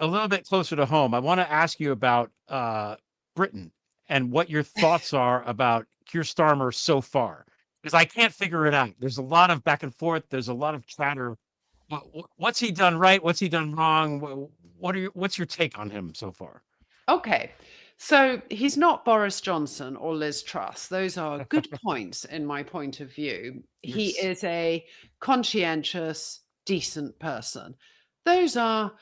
a little bit closer to home, I want to ask you about Britain and what your thoughts are about Keir Starmer so far, because I can't figure it out. There's a lot of back and forth. There's a lot of chatter. What's he done right? What's he done wrong? What's your take on him so far? Okay. So he's not Boris Johnson or Liz Truss. Those are good points in my point of view. He Yes. is a conscientious, decent person. Those are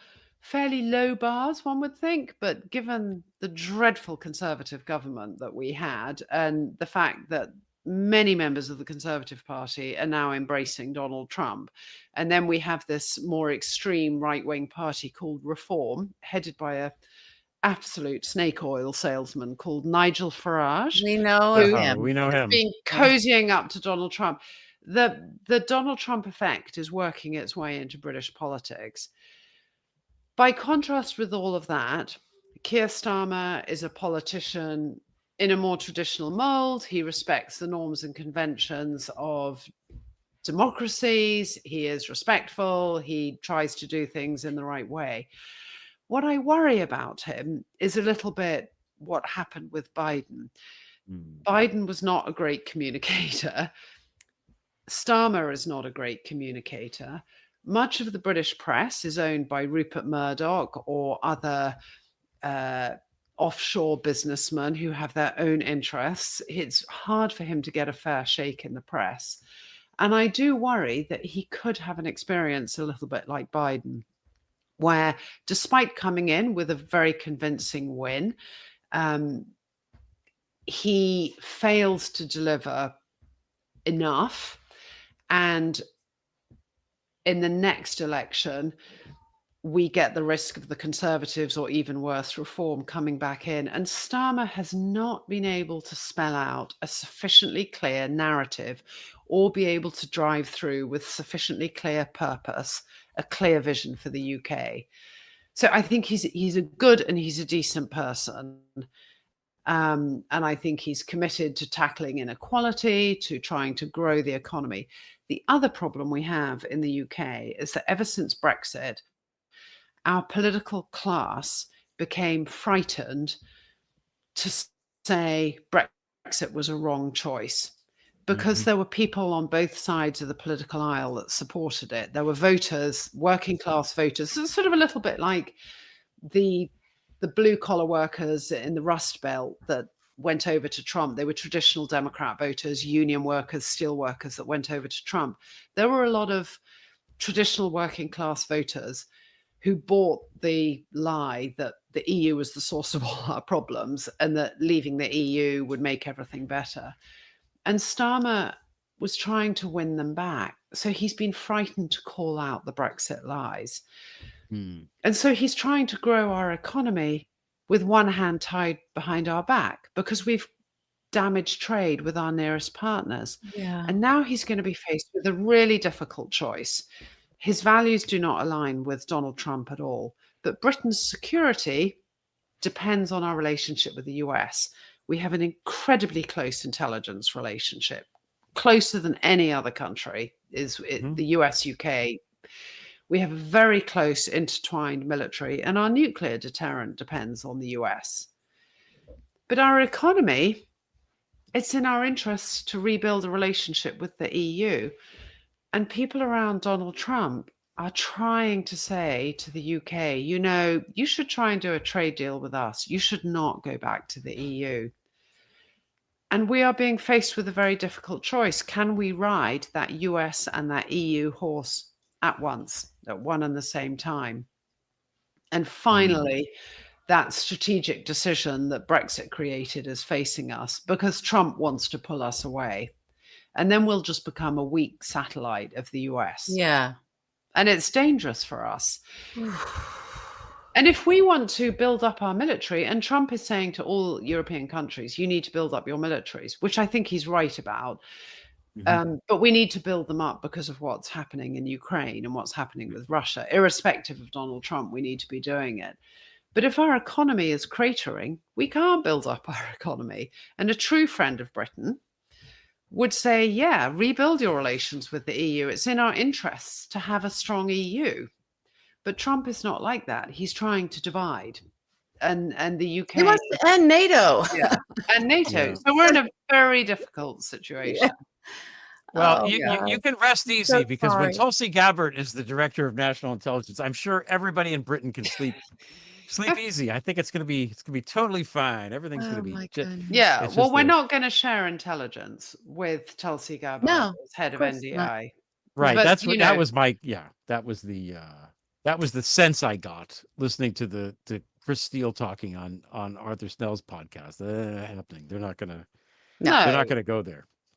fairly low bars, one would think, but given the dreadful Conservative government that we had and the fact that many members of the Conservative Party are now embracing Donald Trump, and then we have this more extreme right-wing party called Reform, headed by a absolute snake oil salesman called Nigel Farage, We know of who him. We know has him. been cozying up to Donald Trump. The Donald Trump effect is working its way into British politics. By contrast with all of that, Keir Starmer is a politician in a more traditional mold. He respects the norms and conventions of democracies. He is respectful. He tries to do things in the right way. What I worry about him is a little bit what happened with Biden. Mm. Biden was not a great communicator. Starmer is not a great communicator. Much of the British press is owned by Rupert Murdoch or other offshore businessmen who have their own interests. It's hard for him to get a fair shake in the press. And I do worry that he could have an experience a little bit like Biden, where despite coming in with a very convincing win, he fails to deliver enough. And in the next election, we get the risk of the Conservatives, or even worse, Reform coming back in. And Starmer has not been able to spell out a sufficiently clear narrative or be able to drive through with sufficiently clear purpose, a clear vision for the UK. So I think he's a good and he's a decent person. And I think he's committed to tackling inequality, to trying to grow the economy. The other problem we have in the UK is that ever since Brexit, our political class became frightened to say Brexit was a wrong choice, because there were people on both sides of the political aisle that supported it. There were voters, working class voters. So it's sort of a little bit like the blue collar workers in the Rust Belt that went over to Trump. They were traditional Democrat voters, union workers, steel workers that went over to Trump. There were a lot of traditional working class voters who bought the lie that the EU was the source of all our problems and that leaving the EU would make everything better. And Starmer was trying to win them back. So he's been frightened to call out the Brexit lies. And so he's trying to grow our economy with one hand tied behind our back because we've damaged trade with our nearest partners. Yeah. And now he's going to be faced with a really difficult choice. His values do not align with Donald Trump at all. But Britain's security depends on our relationship with the US. We have an incredibly close intelligence relationship, closer than any other country is the US UK. We have a very close intertwined military, and our nuclear deterrent depends on the US. But our economy, it's in our interests to rebuild a relationship with the EU. And people around Donald Trump are trying to say to the UK, you know, you should try and do a trade deal with us. You should not go back to the EU. And we are being faced with a very difficult choice. Can we ride that US and that EU horse at once, at one and the same time? And finally, that strategic decision that Brexit created is facing us because Trump wants to pull us away. And then we'll just become a weak satellite of the US. Yeah. And it's dangerous for us. And if we want to build up our military, and Trump is saying to all European countries, you need to build up your militaries, which I think he's right about. But we need to build them up because of what's happening in Ukraine and what's happening with Russia. Irrespective of Donald Trump, we need to be doing it. But if our economy is cratering, we can't build up our economy. And a true friend of Britain would say, yeah, rebuild your relations with the EU. It's in our interests to have a strong EU. But Trump is not like that. He's trying to divide. And the UK He wants to end NATO. yeah, and NATO. Yeah. So we're in a very difficult situation. Well, Oh, you can rest easy so because when sorry. Tulsi Gabbard is the director of national intelligence, I'm sure everybody in Britain can sleep easy. I think it's gonna be totally fine. Everything's Oh gonna be my ju- goodness. Yeah. It's Well, just we're a- not going to share intelligence with Tulsi Gabbard No, as head of course not. NDI. right. But, That's you what that know- was my that was the sense I got listening to Chris Steele talking on Arthur Snell's podcast. Happening. They're not gonna No. they're not gonna go there.